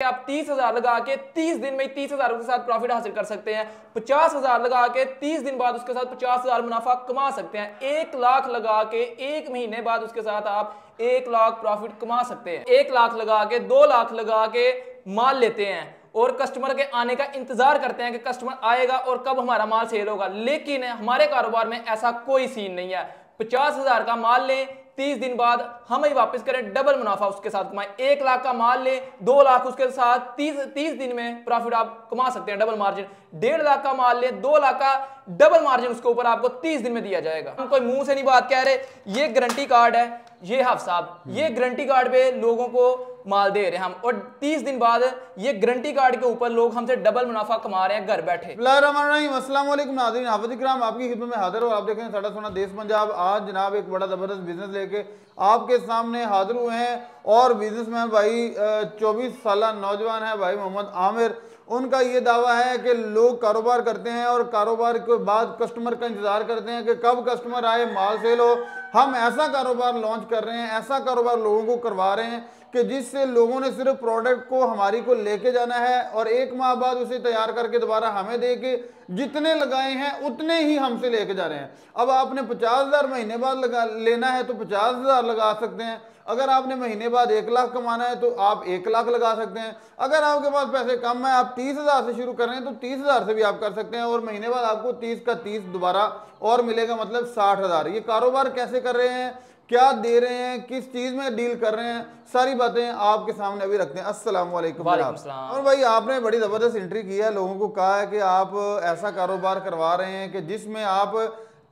आप 30,000 लगा के 30 दिन में 30,000 के साथ प्रॉफिट हासिल कर सकते हैं। 50,000 लगा के 30 दिन बाद उसके साथ 50,000 मुनाफा कमा सकते हैं। 1 लाख लगा के 1 महीने बाद उसके साथ आप 1 लाख प्रॉफिट कमा सकते हैं। 1 लाख लगा के 2 लाख लगा के माल लेते हैं और कस्टमर के आने का इंतजार करते हैं कि कस्टमर आएगा और कब हमारा माल सेल होगा। लेकिन हमारे कारोबार में ऐसा कोई सीन नहीं है। 50,000 का माल लें, 30 दिन बाद हम ही वापस करें, डबल मुनाफा उसके साथ कमाएं। 1 लाख का माल ले, 2 लाख उसके साथ 30 दिन में प्रॉफिट आप कमा सकते हैं, डबल मार्जिन। 1.5 लाख का माल ले, 2 लाख का डबल मार्जिन उसके ऊपर आपको 30 दिन में दिया जाएगा। हम कोई मुंह से नहीं बात कह रहे, ये गारंटी कार्ड है। ये हाफ साहब, ये गारंटी कार्ड पे लोगों को माल दे रहे हैं हम, और 30 दिन बाद ये गारंटी कार्ड के ऊपर लोग हमसे डबल मुनाफा कमा रहे हैं घर बैठे। अस्सलाम वालेकुम नाज़रीन, हाफ़िज़ इकराम आपकी खिदमत में हाजिर हो। आप देख रहे हैं साड़ा सोना देश पंजाब। आज जनाब एक बड़ा ज़बरदस्त बिजनेस लेके आपके सामने हाजिर हुए हैं और बिजनेसमैन भाई 24 साल नौजवान है भाई मोहम्मद आमिर। उनका ये दावा है कि लोग कारोबार करते हैं और कारोबार के बाद कस्टमर का इंतजार करते हैं कि कब कस्टमर आए, माल सेल हो। हम ऐसा कारोबार लॉन्च कर रहे हैं, ऐसा कारोबार लोगों को करवा रहे हैं कि जिससे लोगों ने सिर्फ प्रोडक्ट को हमारी को लेके जाना है और 1 माह बाद उसे तैयार करके दोबारा हमें दे के जितने लगाए हैं उतने ही हमसे लेके जा रहे हैं। अब आपने 50,000 महीने बाद लेना है तो 50,000 लगा सकते हैं। अगर आपने महीने बाद 1 लाख कमाना है तो आप 1 लाख लगा सकते हैं। अगर आपके पास पैसे कम है, आप 30,000 से शुरू कर रहे हैं तो 30,000 से भी आप कर सकते हैं और महीने बाद आपको 30 का 30 दोबारा और मिलेगा, मतलब 60,000। ये कारोबार कैसे कर रहे हैं, क्या दे रहे हैं, किस चीज में डील कर रहे हैं, सारी बातें आपके सामने अभी रखते हैं। अस्सलाम वालेकुम। और भाई आपने बड़ी जबरदस्त एंट्री की है, लोगों को कहा है कि आप ऐसा कारोबार करवा रहे हैं कि जिसमें आप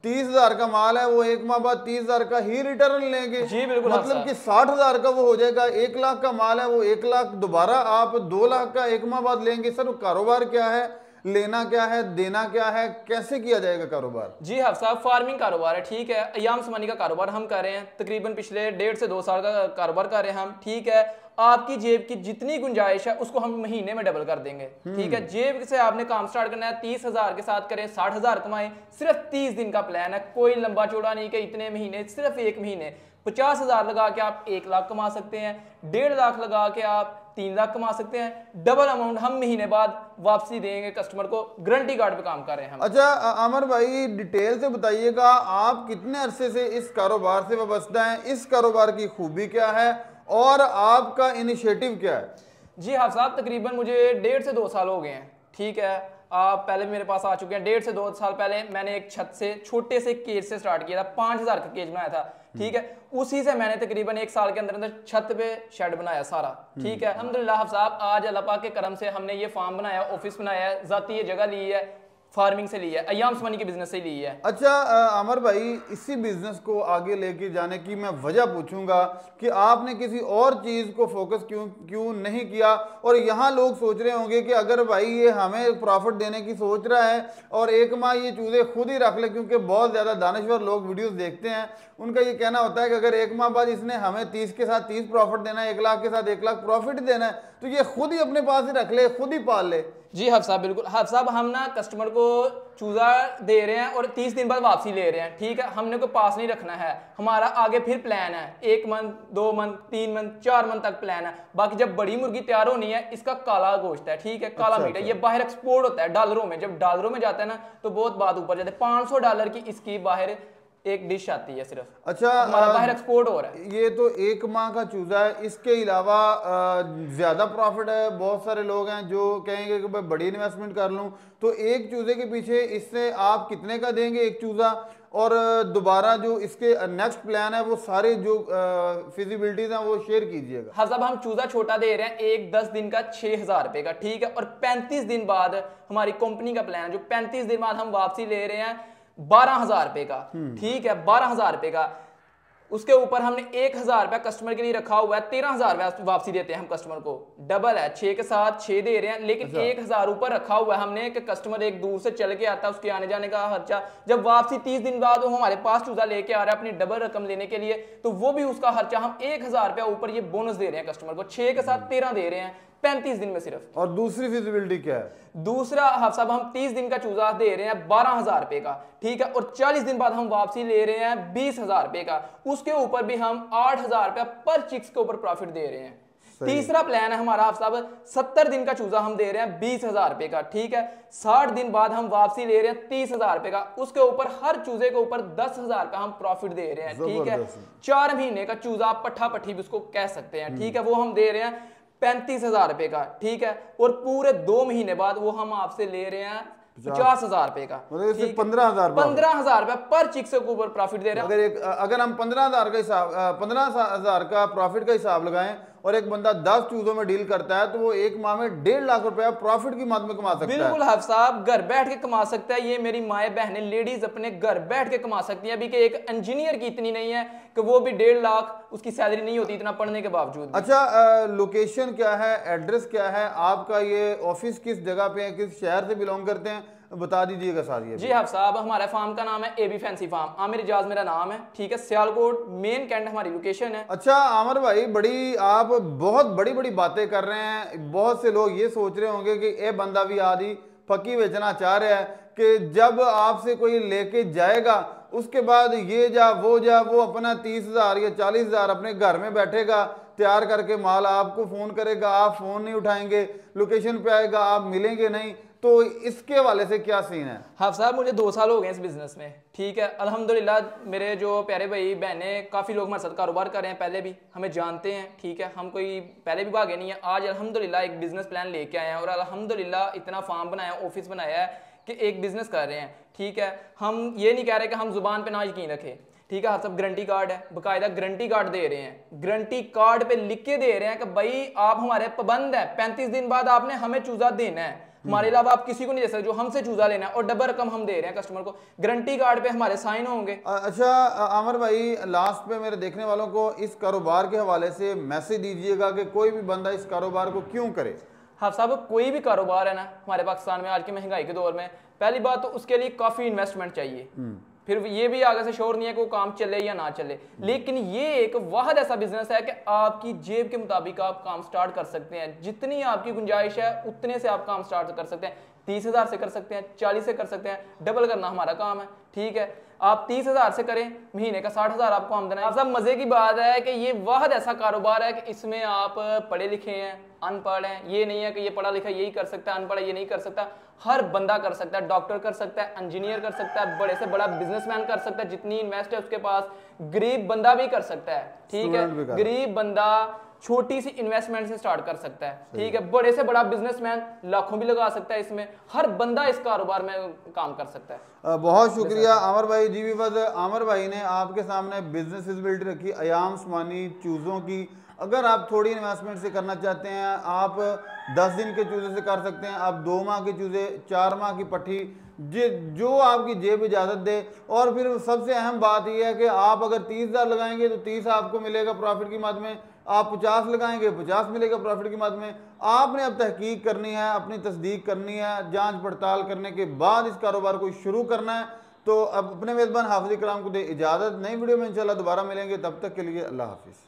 30,000 का माल है वो 1 माह बाद 30,000 का ही रिटर्न लेंगे। जी बिल्कुल, मतलब कि 60,000 का वो हो जाएगा। 1 लाख का माल है वो 1 लाख दोबारा आप 2 लाख का 1 माह बाद लेंगे। सर कारोबार क्या है, लेना क्या है, देना क्या है, कैसे किया जाएगा कारोबार? जी हाँ साहब, फार्मिंग कारोबार है, ठीक है। अय्याम समानी का कारोबार हम कर रहे हैं, तकरीबन पिछले 1.5 से 2 साल का कारोबार कर रहे हैं हम, ठीक है। आपकी जेब की जितनी गुंजाइश है उसको हम महीने में डबल कर देंगे, ठीक है। जेब से आपने काम स्टार्ट करना है, 30,000 के साथ करें, 60,000 कमाएं। सिर्फ 30 दिन का प्लान है, कोई लंबा चौड़ा नहीं कि इतने महीने, सिर्फ 1 महीने। 50,000 लगा के आप 1 लाख कमा सकते हैं, 1.5 लाख लगा के आप 3 लाख कमा सकते हैं। डबल अमाउंट हम महीने बाद वापसी देंगे कस्टमर को, गारंटी कार्ड पे काम कर रहे हैं हम। अच्छा अमर भाई, डिटेल से बताइएगा आप कितने अरसे से इस कारोबार से वाबस्ता हैं, इस कारोबार की खूबी क्या है और आपका इनिशिएटिव क्या है? जी हाँ साहब, तकरीबन मुझे 1.5 से 2 साल हो गए हैं, ठीक है। आप पहले मेरे पास आ चुके हैं। 1.5 से 2 साल पहले मैंने एक छत से छोटे से केज से स्टार्ट किया था, 5,000 का केज बनाया था, ठीक है। उसी से मैंने तकरीबन 1 साल के अंदर अंदर छत पे शेड बनाया सारा, ठीक है। अल्हम्दुलिल्लाह साहब, आज अल्लाह पाक के करम से हमने ये फार्म बनाया, ऑफिस बनाया है, जाती ये जगह ली है, फार्मिंग से ली है, अय्याम समानी के बिजनेस से ली है। अच्छा अमर भाई, इसी बिजनेस को आगे लेके जाने की मैं वजह पूछूंगा कि आपने किसी और चीज को फोकस क्यों नहीं किया। और यहाँ लोग सोच रहे होंगे कि अगर भाई ये हमें प्रॉफिट देने की सोच रहा है और 1 माह ये चूजे खुद ही रख ले, क्योंकि बहुत ज्यादा दानिश्वर लोग वीडियोस देखते हैं, उनका ये कहना होता है कि अगर 1 माह बाद इसने हमें 30 के साथ 30 प्रॉफिट देना है, 1 लाख के साथ 1 लाख प्रॉफिट देना है, तो ये खुद ही अपने पास ही रख ले, खुद ही पाल ले। जी हफ साहब, बिल्कुल हफ साहब, हम ना कस्टमर को चूजा दे रहे हैं और 30 दिन बाद वापसी ले रहे हैं, ठीक है। हमने को पास नहीं रखना है, हमारा आगे फिर प्लान है, 1 मंथ, 2 मंथ, 3 मंथ, 4 मंथ तक प्लान है। बाकी जब बड़ी मुर्गी तैयार होनी है, इसका काला गोश्त है, ठीक है, काला मीट है, ये बाहर एक्सपोर्ट होता है डॉलरों में। जब डॉलरों में जाता है ना तो बहुत बात ऊपर जाते हैं। $500 की इसकी बाहर एक डिश आती है सिर्फ। अच्छा, हमारा बाहर एक्सपोर्ट हो रहा है। ये तो 1 माह का चूजा है, इसके अलावा ज्यादा प्रॉफिट है। बहुत सारे लोग हैं जो कहेंगे कि भाई बड़ी इन्वेस्टमेंट कर लूं, तो एक चूजे के पीछे इससे आप कितने का देंगे एक चूजा? और दोबारा जो इसके नेक्स्ट प्लान है वो सारे जो फिजिबिलिटीज हैं वो शेयर कीजिएगा। हाँ साहब, हम चूजा छोटा दे रहे हैं, एक 10 दिन का 6,000 रुपए का, ठीक है। और 35 दिन बाद हमारी कंपनी का प्लान है, जो 35 दिन बाद हम वापसी ले रहे हैं 12,000 रुपए का, ठीक है, 12,000 रुपए का। उसके ऊपर हमने 1,000 रुपया कस्टमर के लिए रखा हुआ है, 13,000 वापसी देते हैं हम कस्टमर को। डबल है, 6 के साथ 6 दे रहे हैं, लेकिन 1,000 ऊपर रखा हुआ है हमने कि कस्टमर एक दूर से चल के आता है, उसके आने जाने का खर्चा। जब वापसी 30 दिन बाद वो हमारे पास चूजा लेके आ रहा है अपनी डबल रकम लेने के लिए, तो वो भी उसका खर्चा हम 1,000 रुपया ऊपर ये बोनस दे रहे हैं कस्टमर को। 6 के साथ 13 दे रहे हैं 35 दिन में सिर्फ। और दूसरी फिजिबिलिटी क्या है? दूसरा साहब, हम 30 दिन का चूजा दे रहे हैं 12,000 रुपए का, ठीक है। और 40 दिन बाद हम वापसी ले रहे हैं 20,000 रुपए का। उसके ऊपर भी हम 8,000 रुपया पर चिक्स के ऊपर प्रॉफिट दे रहे हैं। तीसरा प्लान है हमारा, आप साहब 70 दिन का चूजा हम दे रहे हैं 20,000 रुपए का, ठीक है। 60 दिन बाद हम वापसी ले रहे हैं 30,000 रुपए का, उसके ऊपर हर चूजे के ऊपर 10,000 का हम प्रॉफिट दे रहे हैं, ठीक है। 4 महीने का चूजा, आप पट्ठा पट्टी भी उसको कह सकते हैं, ठीक है, वो हम दे रहे हैं 35,000 रुपए का, ठीक है। और पूरे 2 महीने बाद वो हम आपसे ले रहे हैं 50,000 रुपए का, 15,000 रुपए पर चिक से ऊपर प्रॉफिट दे रहे हैं। अगर हम 15,000 का हिसाब 15,000 का प्रॉफिट का हिसाब लगाएं और एक बंदा 10 चूजों में डील करता है तो वो एक माह में 1.5 लाख रुपया प्रॉफिट की मद में कमा सकता है। बिल्कुल हाफ साहब, घर बैठ के कमा सकता है। ये मेरी माए बहनें लेडीज अपने घर बैठ के कमा सकती हैं। अभी के एक इंजीनियर की इतनी नहीं है कि वो भी 1.5 लाख उसकी सैलरी नहीं होती इतना पढ़ने के बावजूद। अच्छा, लोकेशन क्या है, एड्रेस क्या है आपका, ये ऑफिस किस जगह पे है, किस शहर से बिलोंग करते हैं, बता दीजिएगा सारी। जी हाफ साहब, हमारे फार्म का नाम है AB fancy farm, Aamir Ijaz मेरा नाम है, ठीक है। सियालकोट मेन कैंट हमारी लोकेशन है। अच्छा आमिर भाई, आप बहुत बड़ी बड़ी बातें कर रहे हैं। बहुत से लोग ये सोच रहे होंगे कि ये बंदा भी आदि फकी बेचना चाह रहा है कि जब आपसे कोई लेके जाएगा उसके बाद ये वो अपना 30,000 या 40,000 अपने घर में बैठेगा तैयार करके माल आपको फोन करेगा, आप फोन नहीं उठाएंगे, लोकेशन पे आएगा, आप मिलेंगे नहीं। तो इसके हवाले से क्या सीन है? हाँ साहब, मुझे 2 साल हो गए इस बिजनेस में, ठीक है। अल्हम्दुलिल्लाह मेरे जो प्यारे भाई बहनें काफ़ी लोग हमारे साथ कारोबार कर रहे हैं, पहले भी हमें जानते हैं, ठीक है। हम कोई पहले भी भागे नहीं है। आज अल्हम्दुलिल्लाह एक बिजनेस प्लान लेके आए हैं और अल्हम्दुलिल्लाह इतना फार्म बनाया, ऑफिस बनाया है कि एक बिजनेस कर रहे हैं, ठीक है। हम ये नहीं कह रहे कि हम जुबान पे ना यकीन रखें, ठीक है। आप सब गारंटी कार्ड है, बाकायदा गारंटी कार्ड दे रहे हैं, गारंटी कार्ड पे लिख के दे रहे हैं कि भाई आप हमारे पाबंद है, 35 दिन बाद आपने हमें चूजा देना है, हमारे अलावा आप किसी को नहीं दे सकते, जो हमसे चूजा लेना है, और डबल रकम हम दे रहे हैं कस्टमर को। गारंटी कार्ड पे हमारे साइन होंगे। अच्छा आमिर भाई, लास्ट पे मेरे देखने वालों को इस कारोबार के हवाले से मैसेज दीजिएगा कि कोई भी बंदा इस कारोबार को क्यों करे। हाँ साहब, कोई भी कारोबार है ना हमारे पाकिस्तान में आज की महंगाई के दौर में, पहली बात तो उसके लिए काफी इन्वेस्टमेंट चाहिए। फिर ये भी आगे से श्योर नहीं है कि वो काम चले या ना चले, लेकिन ये एक वाहद ऐसा बिजनेस है कि आपकी जेब के मुताबिक आप काम स्टार्ट कर सकते हैं। जितनी आपकी गुंजाइश है उतने से आप काम स्टार्ट कर सकते हैं। 30,000 से कर सकते हैं, 40 से कर सकते हैं, डबल करना हमारा काम है, ठीक है। आप 30,000 से करें, महीने का 60,000 आपको आमदन है। आप सब मजे की बात है कि ये वाहद ऐसा कारोबार है कि इसमें आप पढ़े लिखे हैं, अनपढ़ हैं, ये नहीं है कि ये पढ़ा लिखा यही कर सकता है, अनपढ़ ये नहीं कर सकता। हर बंदा कर सकता है, डॉक्टर कर सकता है, इंजीनियर कर सकता है, बड़े से बड़ा बिजनेसमैन कर सकता है, जितनी इन्वेस्ट है उसके पास। गरीब बंदा भी कर सकता है, ठीक है। गरीब बंदा छोटी सी इन्वेस्टमेंट से स्टार्ट कर सकता है, ठीक है। बड़े से बड़ा बिजनेसमैन लाखों भी लगा सकता है इसमें। हर बंदा इस कारोबार में काम कर सकता है। बहुत शुक्रिया आमिर भाई जी। बस आमिर भाई ने आपके सामने बिजनेस फिजिबिलिटी रखी अयाम स्मानी चूज़ों की। अगर आप थोड़ी इन्वेस्टमेंट से करना चाहते हैं, आप 10 दिन के चूजे से कर सकते हैं, आप 2 माह के चूजे, 4 माह की पट्टी, जो आपकी जेब इजाज़त दे। और फिर सबसे अहम बात यह है कि आप अगर 30,000 लगाएंगे तो 30 आपको मिलेगा प्रॉफिट की मद में, आप 50 लगाएंगे 50 मिलेगा प्रॉफिट की मद में। आपने अब तहकीक करनी है, अपनी तस्दीक करनी है, जांच पड़ताल करने के बाद इस कारोबार को शुरू करना है। तो अब अपने मेज़बान हाफिज़ इकराम को दे इजाज़त। नई वीडियो में इंशाल्लाह दोबारा मिलेंगे, तब तक के लिए अल्लाह हाफिज़।